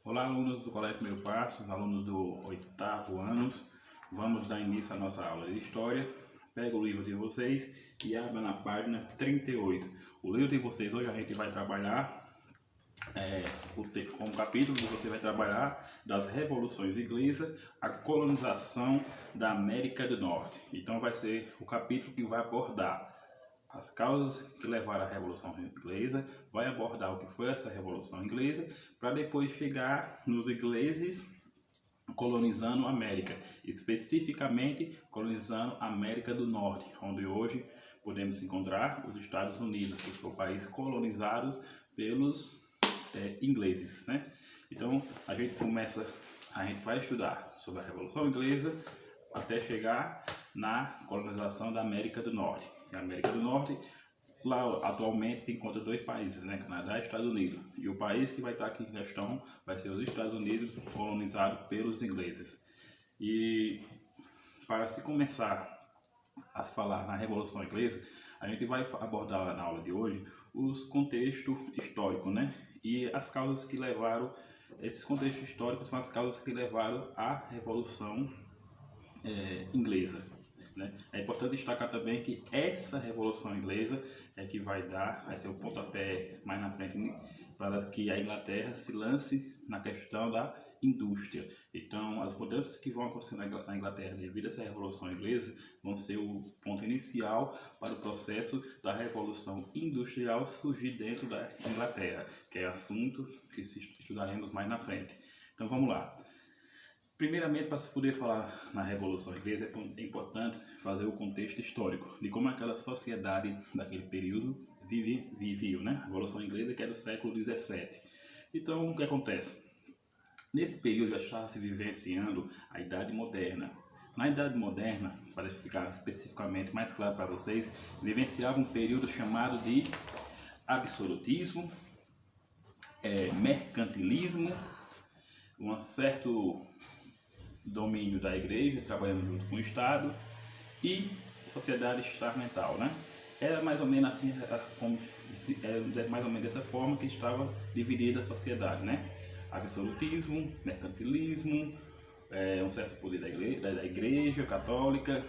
Olá, alunos do Colégio Primeiro Passo, alunos do 8º ano. Vamos dar início à nossa aula de História. Pega o livro de vocês e abra na página 38. O livro de vocês hoje a gente vai trabalhar com o capítulo que você vai trabalhar das revoluções inglesas, a colonização da América do Norte. Então vai ser o capítulo que vai abordar as causas que levaram à Revolução Inglesa, vai abordar o que foi essa Revolução Inglesa, para depois chegar nos ingleses colonizando a América, especificamente colonizando a América do Norte, onde hoje podemos encontrar os Estados Unidos, que foi o país colonizado pelos ingleses, né? Então a gente vai estudar sobre a Revolução Inglesa até chegar na colonização da América do Norte. A América do Norte, lá atualmente se encontra dois países, né? Canadá e Estados Unidos. E o país que vai estar aqui em questão vai ser os Estados Unidos, colonizado pelos ingleses. E para se começar a falar na Revolução Inglesa, a gente vai abordar na aula de hoje os contextos históricos, né? E as causas que levaram, esses contextos históricos são as causas que levaram à Revolução Inglesa. Né? É importante destacar também que essa Revolução Inglesa é que vai ser o pontapé mais na frente para que a Inglaterra se lance na questão da indústria. Então, as mudanças que vão acontecer na Inglaterra devido a essa Revolução Inglesa vão ser o ponto inicial para o processo da Revolução Industrial surgir dentro da Inglaterra, que é assunto que estudaremos mais na frente. Então, vamos lá. Primeiramente, para se poder falar na Revolução Inglesa, é importante fazer o contexto histórico de como aquela sociedade daquele período vivia, né? A Revolução Inglesa, que é do século XVII. Então, o que acontece? Nesse período já estava se vivenciando a Idade Moderna. Na Idade Moderna, para ficar especificamente mais claro para vocês, vivenciava um período chamado de absolutismo, mercantilismo, um certo domínio da igreja, trabalhando junto com o Estado, e sociedade estamental, né? Era mais ou menos assim, mais ou menos dessa forma que estava dividida a sociedade, né? Absolutismo, mercantilismo, um certo poder da igreja católica,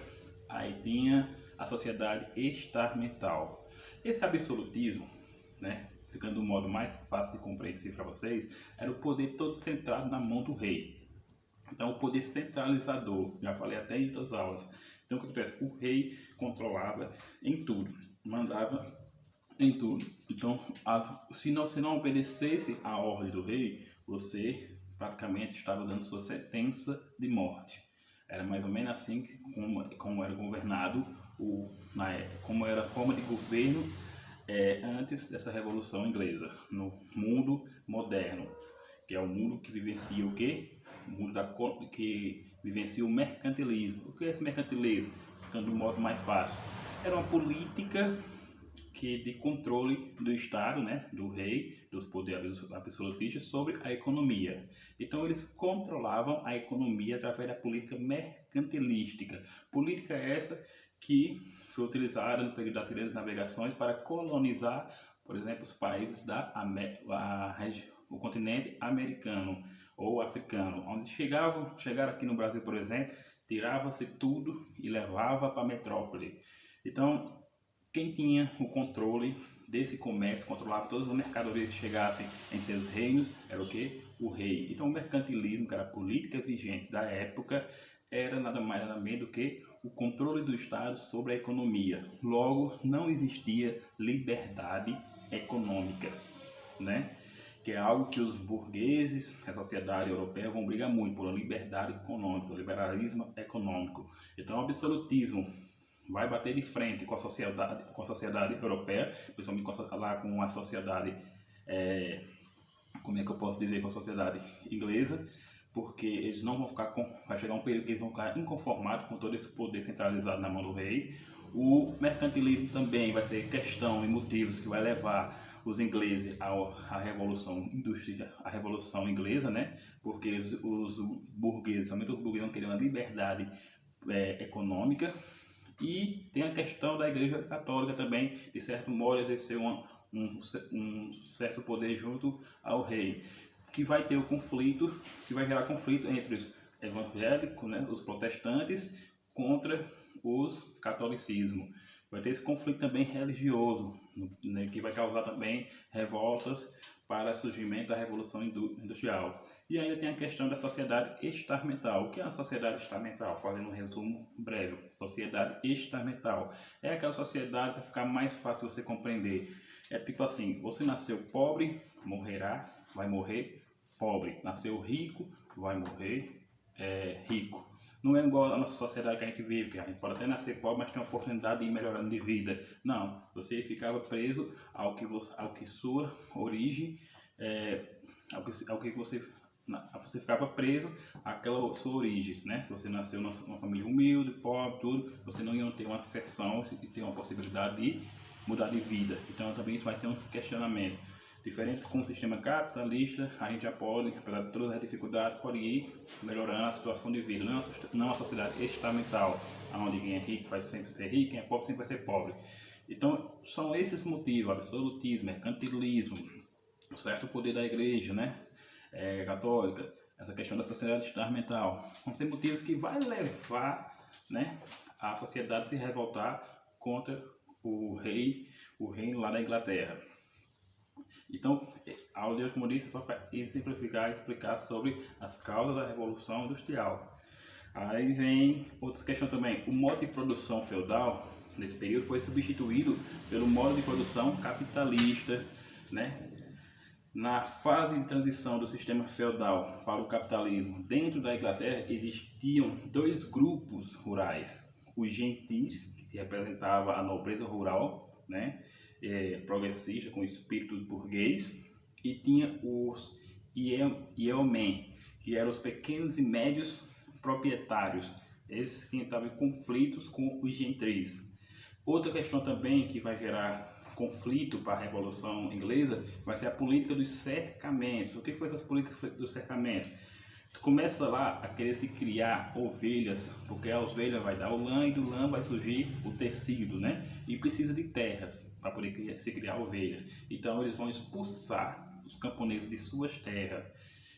aí tinha a sociedade estamental. Esse absolutismo, né, ficando do modo mais fácil de compreensível para vocês, era o poder todo centrado na mão do rei. Então, o poder centralizador, já falei até em outras aulas. Então, o que acontece? O rei controlava em tudo, mandava em tudo. Então, se não obedecesse à ordem do rei, você praticamente estava dando sua sentença de morte. Era mais ou menos assim como era governado, como era a forma de governo antes dessa Revolução Inglesa, no mundo moderno, que é o mundo que vivencia o quê? O mundo que vivencia o mercantilismo. O que é esse mercantilismo? Ficando de um modo mais fácil. Era uma política de controle do Estado, né, do rei, dos poderes absolutistas sobre a economia. Então eles controlavam a economia através da política mercantilística. Política essa que foi utilizada no período das grandes navegações para colonizar, por exemplo, os países o continente americano ou africano, onde chegaram aqui no Brasil, por exemplo, tirava-se tudo e levava para a metrópole. Então, quem tinha o controle desse comércio, controlava todas as mercadorias que chegassem em seus reinos, era o que? O rei. Então, o mercantilismo, que era a política vigente da época, era nada mais nada menos do que o controle do Estado sobre a economia. Logo, não existia liberdade econômica, né? Que é algo que os burgueses, a sociedade europeia, vão brigar muito por liberdade econômica, o liberalismo econômico. Então, o absolutismo vai bater de frente com a sociedade europeia, principalmente com a sociedade, como é que eu posso dizer, com a sociedade inglesa, porque eles não vão vai chegar um período que eles vão ficar inconformados com todo esse poder centralizado na mão do rei. O mercantilismo também vai ser questão e motivos que vai levar os ingleses à Revolução Industrial, a Revolução Inglesa, né? Porque os burgueses, somente os burgueses, vão querer uma liberdade econômica. E tem a questão da Igreja Católica também, de certo modo, exercer um certo poder junto ao rei. que vai ter o conflito, que vai gerar conflito entre os evangélicos, né, os protestantes, contra os catolicismo. Vai ter esse conflito também religioso, né, que vai causar também revoltas para o surgimento da Revolução Industrial. E ainda tem a questão da sociedade estamental. O que é a sociedade estamental? Fazendo um resumo breve. Sociedade estamental é aquela sociedade que vai ficar mais fácil de você compreender. É tipo assim, você nasceu pobre, vai morrer pobre. Nasceu rico, vai morrer rico. Não é igual a nossa sociedade que a gente vive, que a gente pode até nascer pobre, mas tem a oportunidade de ir melhorando de vida. Não, você ficava preso ao que sua origem, você ficava preso àquela sua origem, né? Se você nasceu numa família humilde, pobre, tudo, você não ia ter uma exceção e ter uma possibilidade de mudar de vida. Então também isso vai ser um questionamento. Diferente com o sistema capitalista, a gente já pode, apesar de todas as dificuldades, pode ir melhorando a situação de vida. Não a sociedade estamental, onde quem é rico vai sempre ser rico, quem é pobre sempre vai ser pobre. Então, são esses motivos: absolutismo, mercantilismo, o certo poder da igreja, né, católica, essa questão da sociedade estamental. Vão ser motivos que vai levar, né, a sociedade a se revoltar contra o reino lá da Inglaterra. Então, a aula de hoje, como eu disse, é só para exemplificar e explicar sobre as causas da Revolução Industrial. Aí vem outra questão também. O modo de produção feudal, nesse período, foi substituído pelo modo de produção capitalista, né? Na fase de transição do sistema feudal para o capitalismo, dentro da Inglaterra existiam dois grupos rurais: os gentis, que se representava a nobreza rural, né, progressista com espírito burguês, e tinha os yeomen, que eram os pequenos e médios proprietários, esses que entravam em conflitos com os gentris. Outra questão também que vai gerar conflito para a Revolução Inglesa vai ser a política dos cercamentos. O que foi essas políticas do cercamento? Começa lá a querer se criar ovelhas, porque a ovelha vai dar o lã e do lã vai surgir o tecido, né? E precisa de terras para poder se criar ovelhas. Então eles vão expulsar os camponeses de suas terras.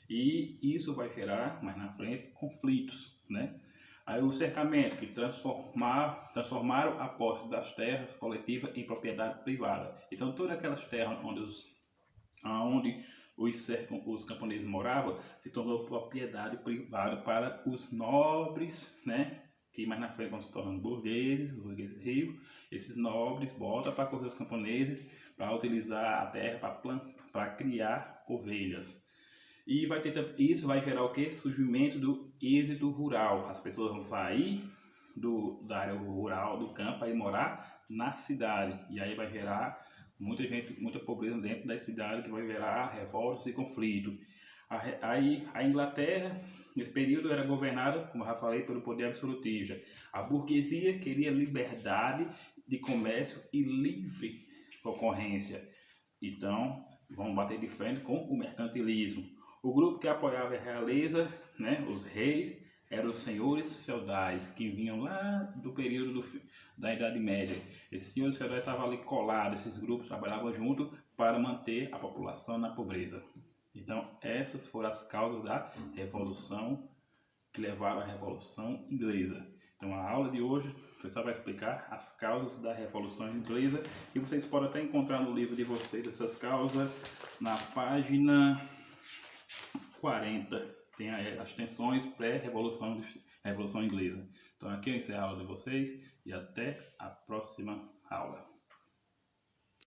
E isso vai gerar, mais na frente, conflitos, né? Aí o cercamento, que transformaram a posse das terras coletivas em propriedade privada. Então todas aquelas terras onde os camponeses moravam se tornou propriedade privada para os nobres, né? Que mais na frente vão se tornando burgueses ricos. Esses nobres botam para correr os camponeses para utilizar a terra para criar ovelhas. E isso vai gerar o que? Surgimento do êxodo rural. As pessoas vão sair da área rural, do campo, e morar na cidade. E aí vai gerar muita pobreza dentro da cidade, que vai gerar revoltas e conflito. Aí a Inglaterra, nesse período, era governada, como eu já falei, pelo poder absolutista. A burguesia queria liberdade de comércio e livre concorrência. Então, vão bater de frente com o mercantilismo. O grupo que apoiava a realeza, né, os reis, eram os senhores feudais, que vinham lá do período da Idade Média. Esses senhores feudais estavam ali colados, esses grupos trabalhavam junto para manter a população na pobreza. Então, essas foram as causas da Revolução, que levaram à Revolução Inglesa. Então, a aula de hoje foi só para explicar as causas da Revolução Inglesa, e vocês podem até encontrar no livro de vocês essas causas na página 40, tem as tensões pré-revolução Inglesa. Então aqui eu encerro a aula de vocês e até a próxima aula.